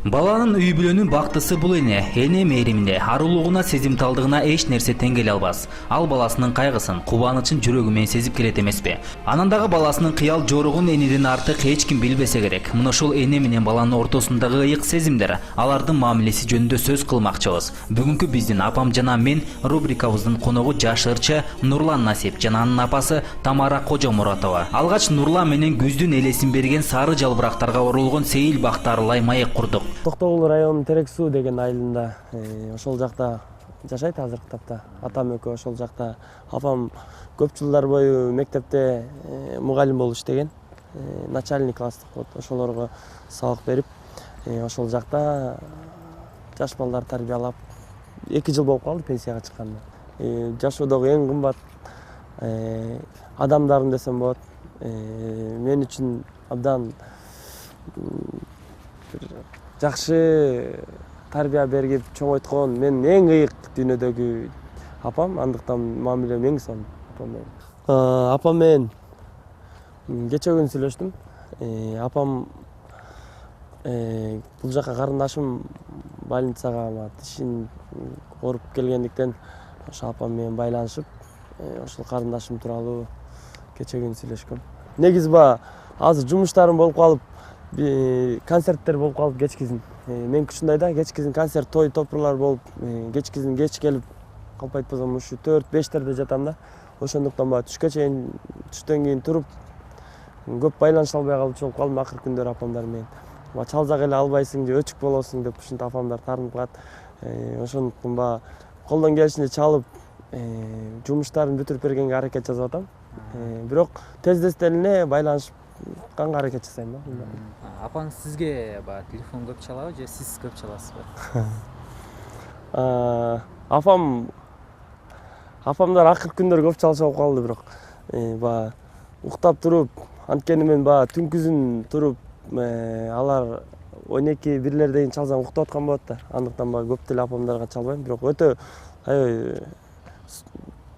Баланын үй бүлөнүн бактысы бул эне мээримине, арулугуна, сезимталдыгына эч нерсе тең келе албас. Ал баласынын кайгысын, кубанычын жүрөгү менен сезип келет эмеспи? Анан дагы баласынын кыял жоругун энеден артык эч ким билбесе керек. Мына ушул эне менен баланын ортосундагы ыйык сезимдер, алардын мамилеси жөнүндө сөз кылмакчыбыз. Бүгүнкү биздин апам жана мен рубрикабыздын коногу жаш ырчы Нурлан Насип жана анын апасы Тамара Кожомуратова. Алгач Нурлан менен күздүн элесин берген сары жалбырактарга оролгон сейил бактарлай маек курдук. Токтогул районунун Терек Суу деген айылында ошол жакта жашайт азыркы тапта. Атам экөө ошол жакта. Апам көп жылдар бою мектепте мугалим болуп иштеген. Начальник класстык болот. Ошолорго сабак берип, ошол жакта жаш балдар тарбиялап 2 жыл болуп калды пенсияга чыкканда. Жашоодогу эң кымбат адамдарым десем болот. Мен үчүн абдан жакшы тарбия берип чоңойткон мен эң ыйык дүйнөдөгү апам, андыктан мамилем эң сонун апам менен. Апам менен кече күнү сүйлөштүм. Апам бул жака карындашым больницага тишин ооруп келгендиктен ошо апам менен байланышып, ошол карындашым тууралуу кече күнү сүйлөшкөм. Негизи азыр жумуштарым болуп калып, концерттер болуп калып кечкизин. Мен ушундай да кечкизин концерт, той топурлар болуп, кечкизин кеч келип калп айтпасам ушу 4-5терде жатам да. Ошондуктан түшкө чейин, түштөн кийин туруп көп байланыша албай калып чогуп калдым акыркы күндөр апамдар менен. Чалсак эле албайсың же өчүк болосуң деп ушинтип апамдар тартынып калат. Ошондуктан колдон келишинче чалып, жумуштарын бүтүрүп бергенге аракет жасап атам. Бирок тездетен эле байланышканга аракет жасайм да. Апаңыз сизге телефон көп чалабы же сиз көп чаласызбы? Апамдар акыркы күндөр көп чалышып калды, бирок уктап туруп, анткени мен түнкүзүн туруп, алар 12-1 чалсам уктап аткан болот да. Андыктан көп деле апамдарга чалбайм, бирок өтө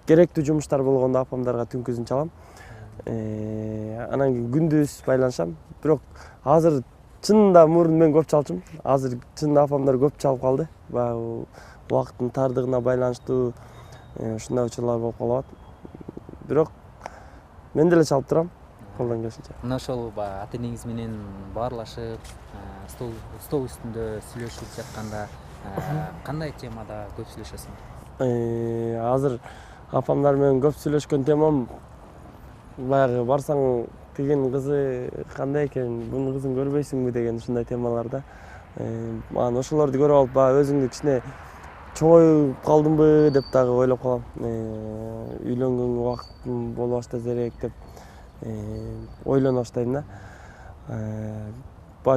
керектүү жумуштар болгондо апамдарга түнкүзүн чалам. Анан кийин күндүз байланышам. Бирок азыр чынында мурун мен көп чалчумун. Азыр чынында апамдар көп чалып калды. Убакыттын тардыгына байланыштуу ушундай учурлар болуп калат. Бирок мен деле чалып турам колдон келишинче. Мына ошол ата-энеңиз менен баарлашып, стол үстүндө сүйлөшүп жатканда кандай темада көп сүйлөшөсүң? Азыр апамдар менен көп сүйлөшкөн темам баягы барсаң тигинин кызы кандай экен, бунун кызын көрбөйсүңбү деген ушундай темаларда. Анан ошолорду көрүп алып, өзүңдү кичине чоңоюп калдымбы деп дагы ойлоп калам. Үйлөнгөнгө убактым боло баштаса элек деп ойлоно баштайм да.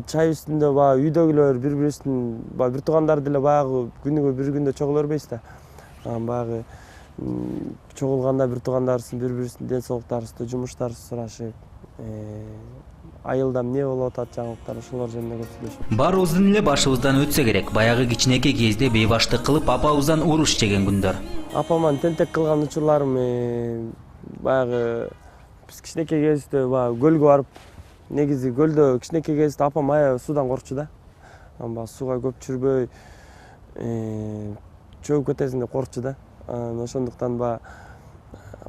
Чай үстүндө үйдөгүлөр бири-бирибиздин бир туугандар деле баягы күнүгө бир күндө чогула бербейбиз да. Анан баягы чогулганда бир туугандарыбыздын бири-бирибиздин ден соолуктарыбызды, жумуштарыбызды сурашып, айылда эмне болуп атат, жаңылыктар, ошолор жөнүндө көп сүйлөшөбүз. Баарыбыздын эле башыбыздан өтсө керек, баягы кичинекей кезде бейбаштык кылып апабыздан уруш жеген күндөр. Апаман тентек кылган учурларым баягы биз кичинекей кезибизде көлгө барып, негизи көлдө кичинекей кезибизде апам аябай суудан коркчу да. Анан сууга көп чүрбөй, чөгүп кетесиң деп коркчу да. Ошондуктан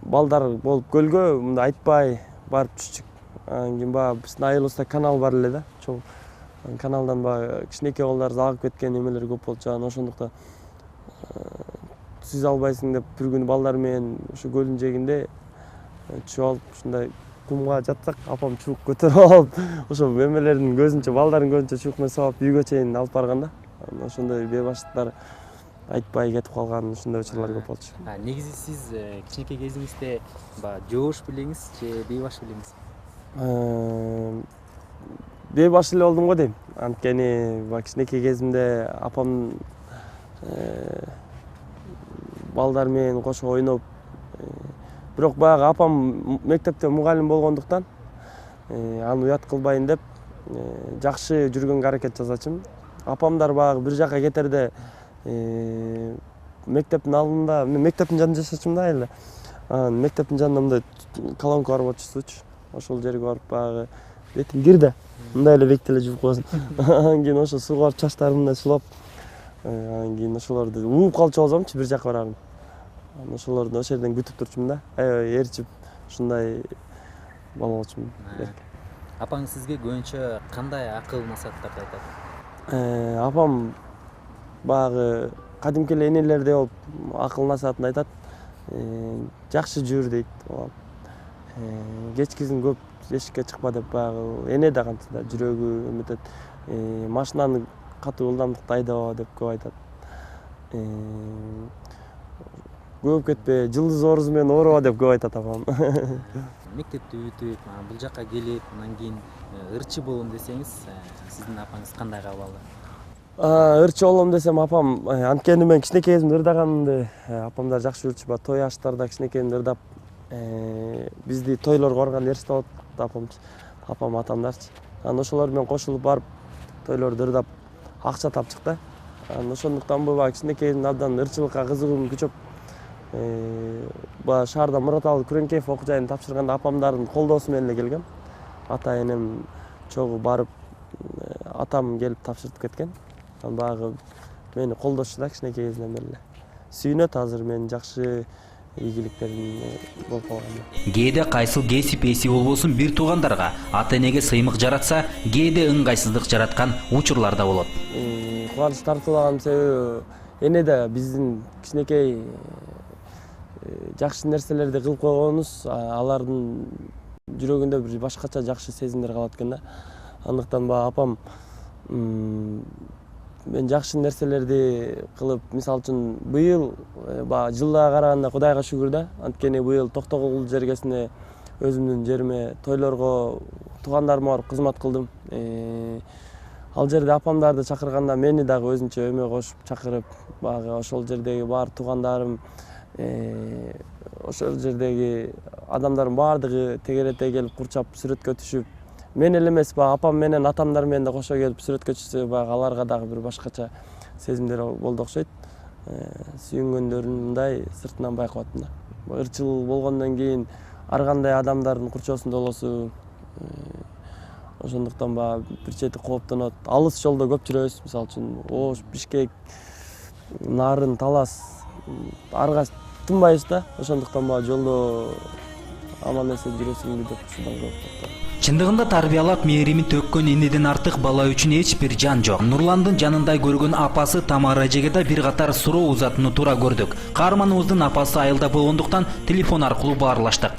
балдар болуп көлгө мындай айтпай барып түштүк. Анан кийин биздин айылыбызда канал бар эле да, чоң. Каналдан кичинекей балдарды агып кеткен эмелер көп болчу. Анан ошондуктан сүзө албайсың деп бир күнү балдар менен ошо көлдүн жээгинде түшүп алып, ушундай кумга жатсак, апам чуук көтөрүп алып, ошо эмелердин көзүнчө, балдардын көзүнчө чуук менен сабап үйгө чейин алып барган да. Ошондой бейбаштыктар айтпай кетип калган ушундай учурлар көп болчу. Негизи сиз кичинекей кезиңизде жоош белеңиз же бейбаш белеңиз? Бейбаш эле болдум го дейм. Анткени кичинекей кезимде апам балдар менен кошо ойноп, бирок баягы апам мектепте мугалим болгондуктан аны уят кылбайын деп жакшы жүргөнгө аракет жасачумун. Апамдар бир жака кетерде мектептин алдында, мен мектептин жанында жашачумун да эле. Мектептин жанында мындай колонка бар болчу, сууч. Ошол жерге барып бетим кир да. Мындай эле бекти эле жууп коесуң. Анан кийин ошо сууга барып чачтарым мындай сулап, анан кийин ошолорду уунуп калчу болсомчу бир жака барармын. Анан ошолорду ошол жерден күтүп турчумун да. Аябай ээрчип ушундай бала болчумун. Апаң сизге көбүнчө кандай акыл насааттарды айтат? Апам баягы кадимки эле энелердей болуп акыл насаатын айтат. Жакшы жүр дейт. Кечкисин көп эшикке чыкпа деп баягы эне да кантса да жүрөгү эметет. Машинаны катуу ылдамдыкта айдабаа деп көп айтат. Көп кетпе, жылдыз оорузу менен ооруба деп көп айтат апам. Мектепти бүтүп, бул жака келип, анан кийин ырчы болом десеңиз, сиздин апаңыз кандай кабыл алды? Ырчы болом десем апам, анткени мен кичинекей кезимде ырдаганымды апамдар жакшы билчү. Баягы той аштарда кичинекейимде ырдап, бизди тойлорго барганда ээрчитип алат апамчы. Апам атамдарчы. Анан ошолор менен кошулуп барып, тойлорду ырдап акча тапчык да. Анан ошондуктан баягы кичинекей кезимде абдан ырчылыкка кызыгуум күчөп, баягы шаарда Мураталы Күрөңкеев окуу жайын тапшырганда апамдардын колдоосу менен эле келгем. Ата энем чогуу барып, атам келип тапшыртып кеткен. Анан баягы мени колдошчу да кичинекей кезимден бери эле. Сүйүнөт азыр менин жакшы ийгиликтерим болуп калган. Кээде кайсыл кесип эси болбосун бир туугандарга ата энеге сыймык жаратса, кээде ыңгайсыздык жараткан учурлар да болот. Кубаныч тартуулаган себеби эне да биздин кичинекей жакшы нерселерди кылып койгонубуз алардын жүрөгүндө бир башкача жакшы сезимдер калат экен да. Андыктан баягы апам мен жакшы нерселерди кылып, мисалы үчүн быйыл баягы жылга караганда Кудайга шүгүр да. Анткени быйыл Токтогул жергесине өзүмдүн жериме тойлорго туугандарыма барып кызмат кылдым. Ал жерде апамдарды чакырганда мени дагы өзүнчө өмө кошуп чакырып, баягы ошол жердеги бар туугандарым, ошол жердеги адамдардын баардыгы тегерете келип курчап сүрөткө түшүп, мен эле эмес баягы апам менен атамдар менен да кошо келип сүрөткө түшсө, баягы аларга дагы бир башкача сезимдер болду окшойт. Сүйүнгөндөрүн мындай сыртынан байкап аттым да. Ырчыл болгондон кийин ар кандай адамдардын курчоосунда болосуң. Ошондуктан баягы бир чети кооптонот. Алыс жолдо көп жүрөбүз, мисалы үчүн Ош, Бишкек, Нарын, Талас арга тынбайбыз да. Ошондуктан баягы жолдо аман эсен жүрөсүңбү деп ушундан көп. Чындыгында тарбиялап мээримин төккөн энеден артык бала үчүн эч бир жан жок. Нурландын жанындай көргөн апасы Тамара эжеге да бир катар суроо узатууну туура көрдүк. Каарманыбыздын апасы айылда болгондуктан телефон аркылуу баарлаштык.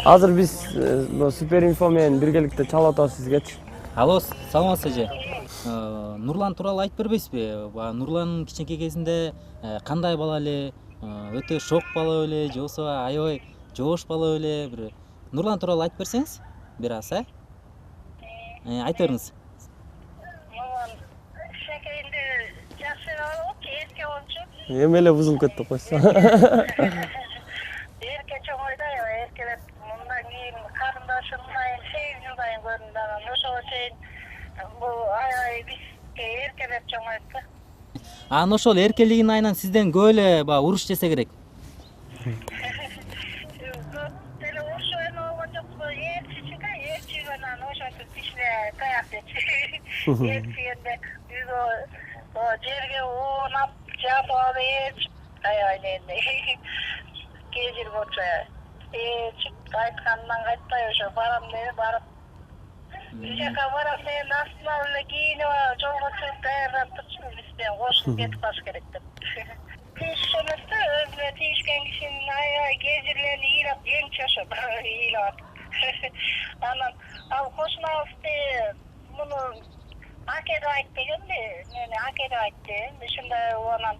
Азыр биз Супер Инфо менен биргеликте чалып атабыз сизгечи. Алло, саламатсыз эже. Нурлан тууралуу айтып бербейсизби? Нурлан кичинекей кезинде кандай бала эле? Өтө шок бала беле, же болбосо аябай жоош бала беле? Бир Нурлан тууралуу айтып берсеңиз, бир аз, айтып бериңиз. Нурлан кичинекейинде жакшы бала болчу, эрке болчу. Эми эле бузулуп кетти койсо. Эрке чоңойду, эркелеп, мындан кийин карындашымдан 8 жылдан көрдүм дагы. Ошого чейин бул аябай бизге эркелеп чоңойту. Анан ошол эркелигинин айынан сизден көп эле баягы уруш жесе керек. Деле урушу эме болгон жокпу, ээрчичиге, ээрчигенен ошентип тишине таяк жетчү. Ээрчигенде биз жерге оонап, жатып алып ээрчип, аябай нерде. Кээ жер болчу ээрчип, айтканынан кайтпай ошо барам деди, барып. Бир жака барам дегенде астына эле кийинип жолго чыгып даярданып турчумун, биз менен кошулуп кетип калыш керек деп. Тийиш эмес да, өзүнө тийишкен кишинин аябай кээ жерлерин ыйлап жеңчү ошо ыйлап. Анан ал кошунабызды муну аке деп айт дегенди, мени аке деп айт дегенди. Ушундай анан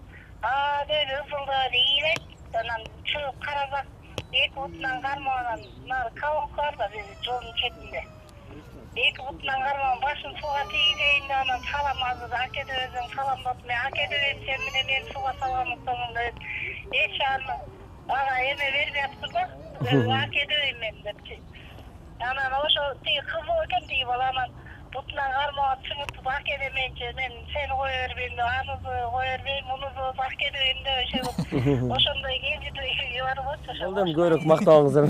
деди ызылдап ыйлайт. Анан чыгып карасак эки бутунан кармаган нары колонка бар да жолдун четинде. Эки бутунан кармаган башын сууга тийгейин деп анан салам азыр аке деп өзүң саламдап, мен аке деп сен менен мен сууга саламдасам деп эч аны ага эме бербей аптыр да. Аке дейм мен депчи. Анан ошо тиги кыз экен тиги бала анан бутунан кармаган чыгып аке деменчи, мен сени кое бербейм деп, анысы кое бербейм, мунусу аке дейм деп ошондой кежиде бар болчу. Ошол дем көбүрөөк мактабаңыздар.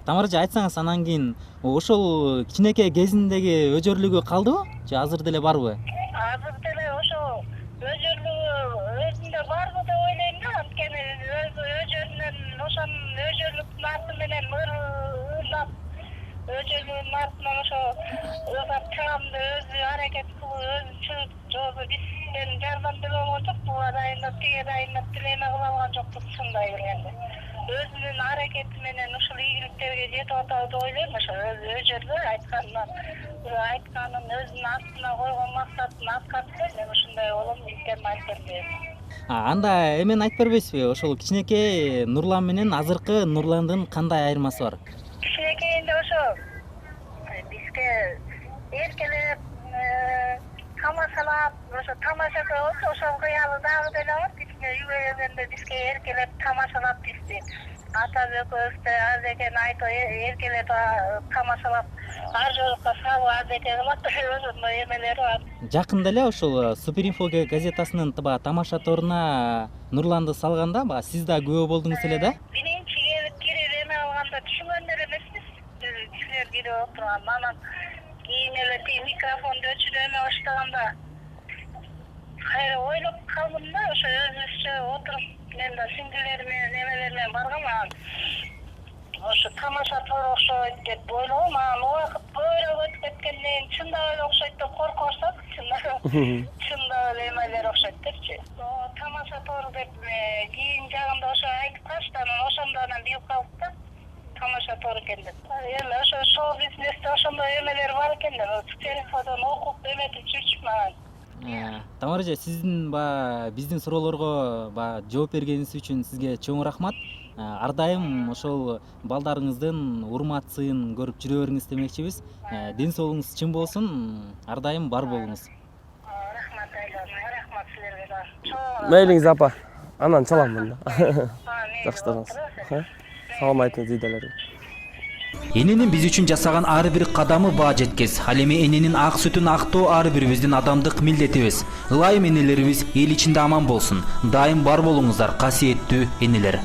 Тамара эже айтсаңыз анан кийин ошол кичинекей кезиндеги өжөрлүгү калдыбы же азыр деле барбы? Азыр деле ошо өжөрлүгү өзүндө барбы деп ойлойм да, анткени өжөрүнөн ошонун өжөрлүктүн арты менен ырлап өжөрлүгүнүн артынан ошо ырлап чыгамды өзү аракет кылып өзү чыгып жолу бизден жардам деле болгон жок, буга дайындап тиге дайындап тилеме кыла алган жокпуз чындай келгенде. Өзүнүн аракети менен ушул ийгиликтерге жетип атабы деп ойлойм. Ошо өжөрдө айтканын өзүнүн астына койгон максатын аткарып мен ушундай болом дейм айтып бербейм. Анда эмени айтып бербейсизби? Ошол кичинекей Нурлан менен азыркы Нурландын кандай айырмасы бар? Кичинекейинде ошо бизге эркелеп тамашалап, ошо тамашада болсо ошол кыялы дагы деле бар. Бизге үйгө келгенде бизге эркелеп тамашалап бизди. Атабек экөөбүздө азекен айтып эркелеп тамашалап ар жолукка салып азеке кылат. Ошондой эмелери бар. Жакында эле ошол Суперинфо газетасынын тамаша торуна Нурланды салганда сиз да күбө болдуңуз эле да? Биринчи кирип эме алганда түшүнгөндөр эмеспиз. Кишилер кирип отурган. Анан кийин эле тиги микрофонду өчүрүп эме баштаганда кайра ойлоп калдым да, ошо өзүбүзчө отуруп мен да сиңдилерим менен эмелер менен баргам. Ошо тамаша тору окшойт деп ойлогом. Анан убакыт көбүрөөк өтүп кеткенден кийин чындап эле окшойт деп коркуп баштадык. Чындап эле эмелер окшойт депчи. Тамаша тору деп кийин жагында ошо айтып калышты. Анан ошондо билип калдык да. Тамаша тору экен деп. Эми ошо шоу бизнесте ошондой эмелер бар экен деп телефондон окуп эметип жүрчүмүн. Тамара эже, сиздин биздин суроолорго жооп бергениңиз үчүн сизге чоң рахмат. Ар дайым ошол балдарыңыздын урмат-сыйын көрүп жүрө бериңиз демекчибиз. Ден соолугуңуз чың болсун, ар дайым бар болуңуз. Рахмат айлана, рахмат силерге да. Мейлиңиз апа. Анан чалам мында. Жакшытыңыз. Салам айтыңыз үйдөлөргө. Эненин биз үчүн жасаган ар бир кадамы баа жеткес. Ал эми эненин ак сүтүн актоо ар бирибиздин адамдык милдетибиз. Ылайым энелерибиз эл ичинде аман болсун. Дайым бар болуңуздар, касиеттүү энелер.